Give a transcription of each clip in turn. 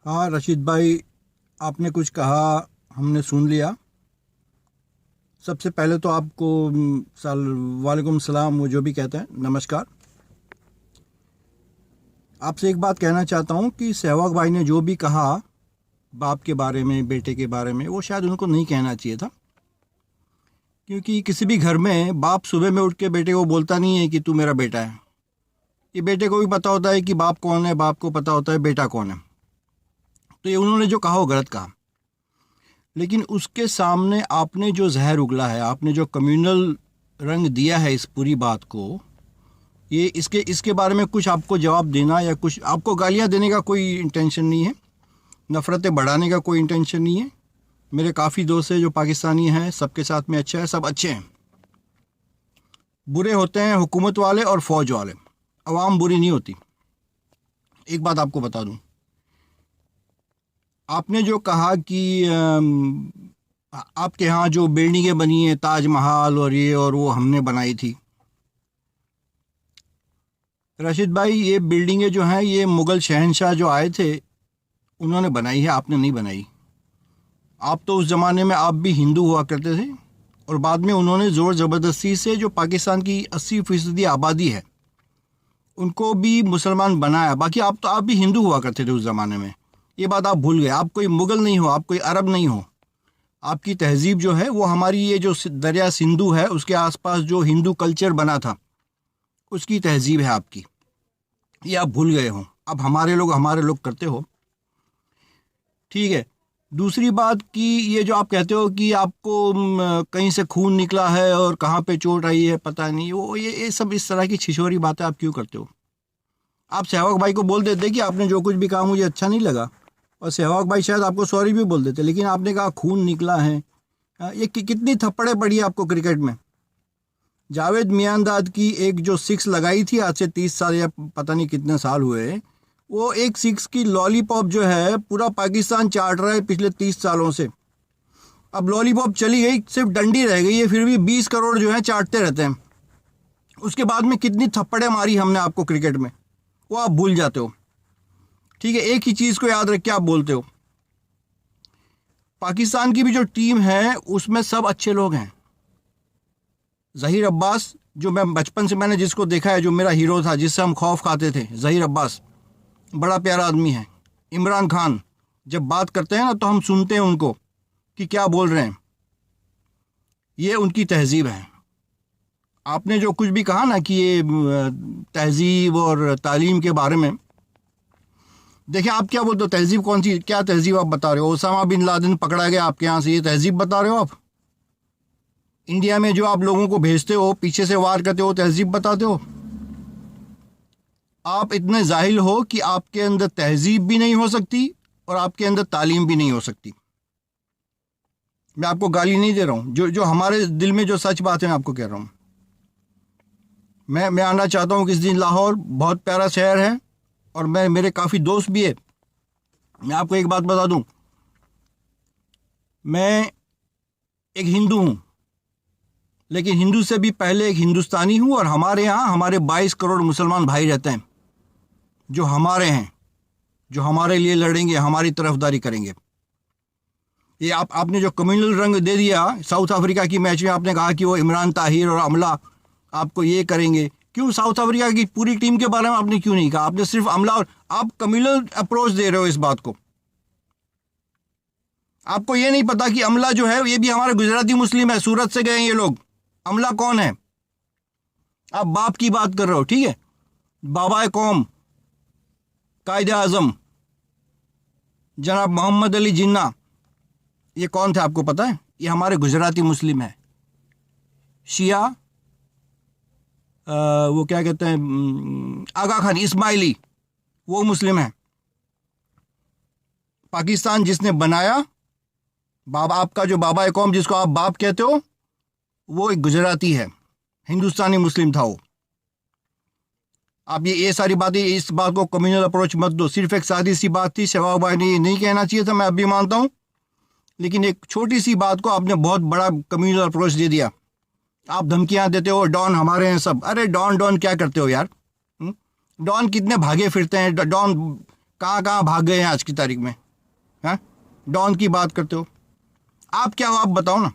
हाँ रशीद भाई, आपने कुछ कहा, हमने सुन लिया। सबसे पहले तो आपको वालेकुम सलाम, वो जो भी कहते हैं, नमस्कार। आपसे एक बात कहना चाहता हूँ कि सहवाग भाई ने जो भी कहा बाप के बारे में, बेटे के बारे में, वो शायद उनको नहीं कहना चाहिए था। क्योंकि किसी भी घर में बाप सुबह में उठ के बेटे को बोलता नहीं है कि तू मेरा बेटा है। ये बेटे को भी पता होता है कि बाप कौन है, बाप को पता होता है बेटा कौन है। तो ये उन्होंने जो कहा वो गलत कहा। लेकिन उसके सामने आपने जो जहर उगला है, आपने जो कम्युनल रंग दिया है इस पूरी बात को, ये इसके बारे में कुछ आपको जवाब देना या कुछ आपको गालियां देने का कोई इंटेंशन नहीं है, नफ़रतें बढ़ाने का कोई इंटेंशन नहीं है। मेरे काफ़ी दोस्त हैं जो पाकिस्तानी हैं, सबके साथ में अच्छा है, सब अच्छे हैं। बुरे होते हैं हुकूमत वाले और फ़ौज वाले, अवाम बुरी नहीं होती। एक बात आपको बता दूं, आपने जो कहा कि आपके यहाँ जो बिल्डिंगें बनी हैं, ताजमहल और ये और वो हमने बनाई थी। रशीद भाई, ये बिल्डिंगें जो हैं ये मुग़ल शहंशाह जो आए थे उन्होंने बनाई है, आपने नहीं बनाई। आप तो उस ज़माने में आप भी हिंदू हुआ करते थे और बाद में उन्होंने ज़ोर ज़बरदस्ती से जो पाकिस्तान की 80% आबादी है उनको भी मुसलमान बनाया। बाकी आप भी हिंदू हुआ करते थे उस ज़माने में, ये बात आप भूल गए। आप कोई मुग़ल नहीं हो, आप कोई अरब नहीं हो। आपकी तहज़ीब जो है वो हमारी ये जो दरिया सिंधु है उसके आसपास जो हिंदू कल्चर बना था उसकी तहज़ीब है आपकी, ये आप भूल गए हो। अब हमारे लोग करते हो, ठीक है। दूसरी बात कि ये जो आप कहते हो कि आपको कहीं से खून निकला है और कहाँ पे चोट आई है पता नहीं, वो ये सब इस तरह की छिछोरी बातें आप क्यों करते हो? आप सहवाग भाई को बोल देते कि आपने जो कुछ भी कहा मुझे अच्छा नहीं लगा, और सहवाग भाई शायद आपको सॉरी भी बोल देते। लेकिन आपने कहा खून निकला है। ये कितनी थप्पड़े पड़ी है आपको क्रिकेट में? जावेद मियांदाद की एक जो सिक्स लगाई थी आज से 30 साल या पता नहीं कितने साल हुए, वो एक सिक्स की लॉलीपॉप जो है पूरा पाकिस्तान चाट रहा है पिछले 30 सालों से। अब लॉलीपॉप चली गई, सिर्फ डंडी रह गई है, फिर भी 20 करोड़ जो है चाटते रहते हैं। उसके बाद में कितनी थप्पड़ें मारी हमने आपको क्रिकेट में, वो आप भूल जाते हो। ठीक है, एक ही चीज़ को याद रख के आप बोलते हो। पाकिस्तान की भी जो टीम है उसमें सब अच्छे लोग हैं। ज़हीर अब्बास, जो मैं बचपन से मैंने जिसको देखा है, जो मेरा हीरो था, जिससे हम खौफ खाते थे, ज़हीर अब्बास बड़ा प्यारा आदमी है। इमरान खान जब बात करते हैं ना तो हम सुनते हैं उनको कि क्या बोल रहे हैं, ये उनकी तहज़ीब है। आपने जो कुछ भी कहा ना कि ये तहज़ीब और तालीम के बारे में, देखिए आप क्या बोलते हो, तहज़ीब कौन सी, क्या तहज़ीब आप बता रहे हो? ओसामा बिन लादेन पकड़ा गया आपके यहाँ से, ये तहज़ीब बता रहे हो आप? इंडिया में जो आप लोगों को भेजते हो, पीछे से वार करते हो, तहज़ीब बताते हो? आप इतने जाहिल हो कि आपके अंदर तहज़ीब भी नहीं हो सकती और आपके अंदर तालीम भी नहीं हो सकती। मैं आपको गाली नहीं दे रहा हूँ, जो हमारे दिल में जो सच बात है मैं आपको कह रहा हूँ। मैं आना चाहता हूँ किस दिन लाहौर, बहुत प्यारा शहर है और मेरे काफ़ी दोस्त भी है। मैं आपको एक बात बता दूँ, मैं एक हिंदू हूँ, लेकिन हिंदू से भी पहले एक हिंदुस्तानी हूँ। और हमारे यहाँ हमारे 22 करोड़ मुसलमान भाई रहते हैं जो हमारे हैं, जो हमारे लिए लड़ेंगे, हमारी तरफदारी करेंगे। ये आपने जो कम्युनल रंग दे दिया साउथ अफ्रीका की मैच में, आपने कहा कि वो इमरान ताहिर और अमला आपको ये करेंगे। क्यों साउथ अफ्रीका की पूरी टीम के बारे में आपने क्यों नहीं कहा? आपने सिर्फ अमला, और आप कम्युनल अप्रोच दे रहे हो इस बात को। आपको ये नहीं पता कि अमला जो है ये भी हमारे गुजराती मुस्लिम है, सूरत से गए हैं ये लोग। अमला कौन है? आप बाप की बात कर रहे हो, ठीक है। बाबा कौम, कायदे आज़म जनाब मोहम्मद अली जिन्ना, ये कौन थे आपको पता है? ये हमारे गुजराती मुस्लिम है। शिया, वो क्या कहते हैं, आगा खान इस्माइली, वो मुस्लिम है। पाकिस्तान जिसने बनाया, बाबा आपका जो बाबा कौम जिसको आप बाप कहते हो, वो एक गुजराती है, हिंदुस्तानी मुस्लिम था वो। आप ये सारी बातें, इस बात को कम्युनल अप्रोच मत दो। सिर्फ एक सादी सी बात थी, शहवाग भाई ने ये नहीं कहना चाहिए था, मैं अभी मानता हूँ, लेकिन एक छोटी सी बात को आपने बहुत बड़ा कम्युनल अप्रोच दे दिया। आप धमकियाँ देते हो, डॉन हमारे हैं सब। अरे डॉन डॉन क्या करते हो यार? डॉन कितने भागे फिरते हैं, डॉन कहाँ कहाँ भाग गए हैं आज की तारीख में? हाँ, डॉन की बात करते हो। आप क्या हो, आप बताओ ना।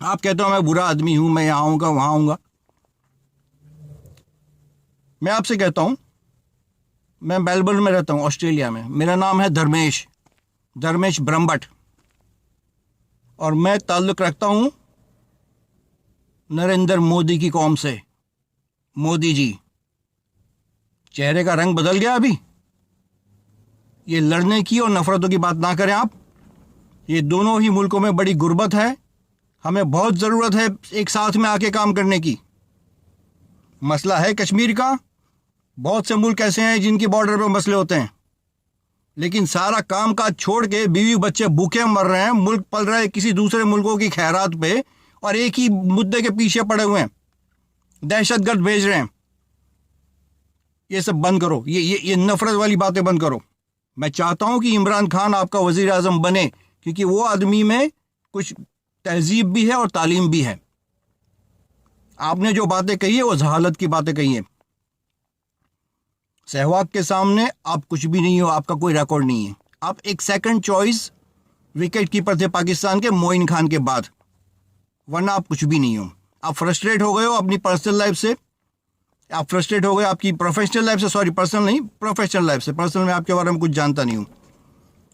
आप कहते हो मैं बुरा आदमी हूँ, मैं यहाँ आऊँगा वहाँ आऊँगा। मैं आपसे कहता हूँ, मैं मेलबर्न में रहता हूँ, ऑस्ट्रेलिया में। मेरा नाम है धर्मेश ब्रह्मभट्ट, और मैं ताल्लुक़ रखता हूँ नरेंद्र मोदी की कौम से। मोदी जी, चेहरे का रंग बदल गया अभी। ये लड़ने की और नफरतों की बात ना करें आप। ये दोनों ही मुल्कों में बड़ी गुर्बत है। हमें बहुत ज़रूरत है एक साथ में आके काम करने की। मसला है कश्मीर का। बहुत से मुल्क ऐसे हैं जिनकी बॉर्डर पर मसले होते हैं, लेकिन सारा काम काज छोड़ के बीवी बच्चे भूखे मर रहे हैं, मुल्क पल रहा है किसी दूसरे मुल्कों की खैरात पे, और एक ही मुद्दे के पीछे पड़े हुए हैं, दहशतगर्द भेज रहे हैं। ये सब बंद करो, ये नफरत वाली बातें बंद करो। मैं चाहता हूं कि इमरान खान आपका वजीर आजम बने, क्योंकि वो आदमी में कुछ तहजीब भी है और तालीम भी है। आपने जो बातें कही है वो जहालत की बातें कही हैं। सहवाग के सामने आप कुछ भी नहीं हो, आपका कोई रिकॉर्ड नहीं है। आप एक सेकंड चॉइस विकेट कीपर थे पाकिस्तान के मोइन खान के बाद, वरना आप कुछ भी नहीं हो। आप फ्रस्ट्रेट हो गए हो अपनी पर्सनल लाइफ से, आप फ्रस्ट्रेट हो गए आपकी प्रोफेशनल लाइफ से, सॉरी पर्सनल नहीं, प्रोफेशनल लाइफ से। पर्सनल में आपके बारे में कुछ जानता नहीं हूँ।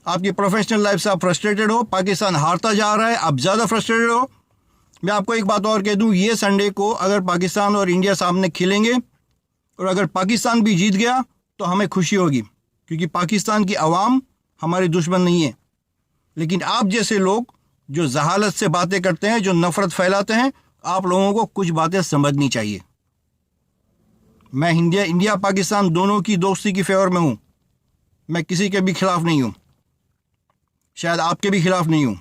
आपकी प्रोफेशनल लाइफ से आप फ्रस्ट्रेटेड हो, पाकिस्तान हारता जा रहा है, आप ज़्यादा फ्रस्ट्रेटेड हो। मैं आपको एक बात और कह दूँ, ये संडे को अगर पाकिस्तान और इंडिया सामने खेलेंगे और अगर पाकिस्तान भी जीत गया तो हमें खुशी होगी, क्योंकि पाकिस्तान की आवाम हमारे दुश्मन नहीं है। लेकिन आप जैसे लोग जो जहालत से बातें करते हैं, जो नफ़रत फैलाते हैं, आप लोगों को कुछ बातें समझनी चाहिए। मैं इंडिया पाकिस्तान दोनों की दोस्ती की फेवर में हूँ। मैं किसी के भी खिलाफ नहीं हूँ, शायद आपके भी खिलाफ नहीं हूँ।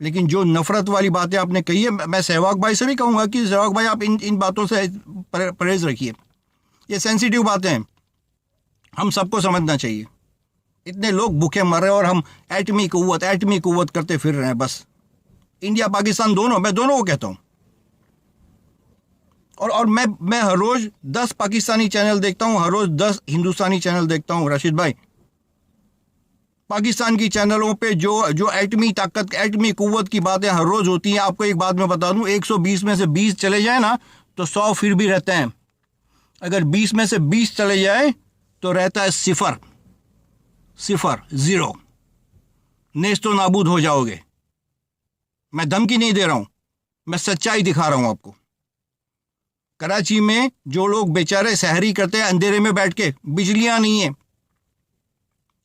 लेकिन जो नफ़रत वाली बातें आपने कही है, मैं सहवाग भाई से भी कहूँगा कि सहवाग भाई आप इन बातों से परहेज़ रखिए। ये सेंसिटिव बातें हैं, हम सबको समझना चाहिए। इतने लोग भूखे मर रहे हैं और हम एटमी कुव्वत करते फिर रहे हैं बस। इंडिया पाकिस्तान दोनों, मैं दोनों को कहता हूँ। और मैं हर रोज़ 10 पाकिस्तानी चैनल देखता हूँ, हर रोज़ 10 हिंदुस्तानी चैनल देखता हूँ। राशिद भाई, पाकिस्तान की चैनलों पे जो एटमी ताकत, एटमी कुव्वत की बातें हर रोज़ होती हैं। आपको एक बात मैं बता दूँ, 120 में से 20 चले जाए ना तो 100 फिर भी रहते हैं। अगर 20 में से 20 चले जाए तो रहता है सिफर, 0। नेस्तो नाबूद हो जाओगे। मैं धमकी नहीं दे रहा हूं, मैं सच्चाई दिखा रहा हूं आपको। कराची में जो लोग बेचारे सहरी करते हैं अंधेरे में बैठ के, बिजलियां नहीं है,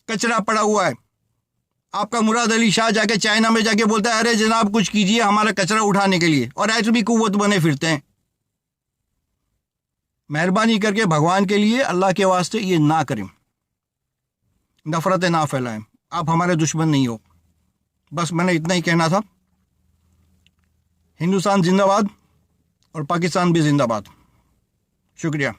कचरा पड़ा हुआ है। आपका मुराद अली शाह जाके चाइना में जाके बोलता है अरे जनाब कुछ कीजिए हमारा कचरा उठाने के लिए, और एटमी कुव्वत बने फिरते हैं। मेहरबानी करके भगवान के लिए, अल्लाह के वास्ते ये ना करें, नफरतें ना फैलाएं। आप हमारे दुश्मन नहीं हो। बस मैंने इतना ही कहना था। हिंदुस्तान जिंदाबाद और पाकिस्तान भी जिंदाबाद। शुक्रिया।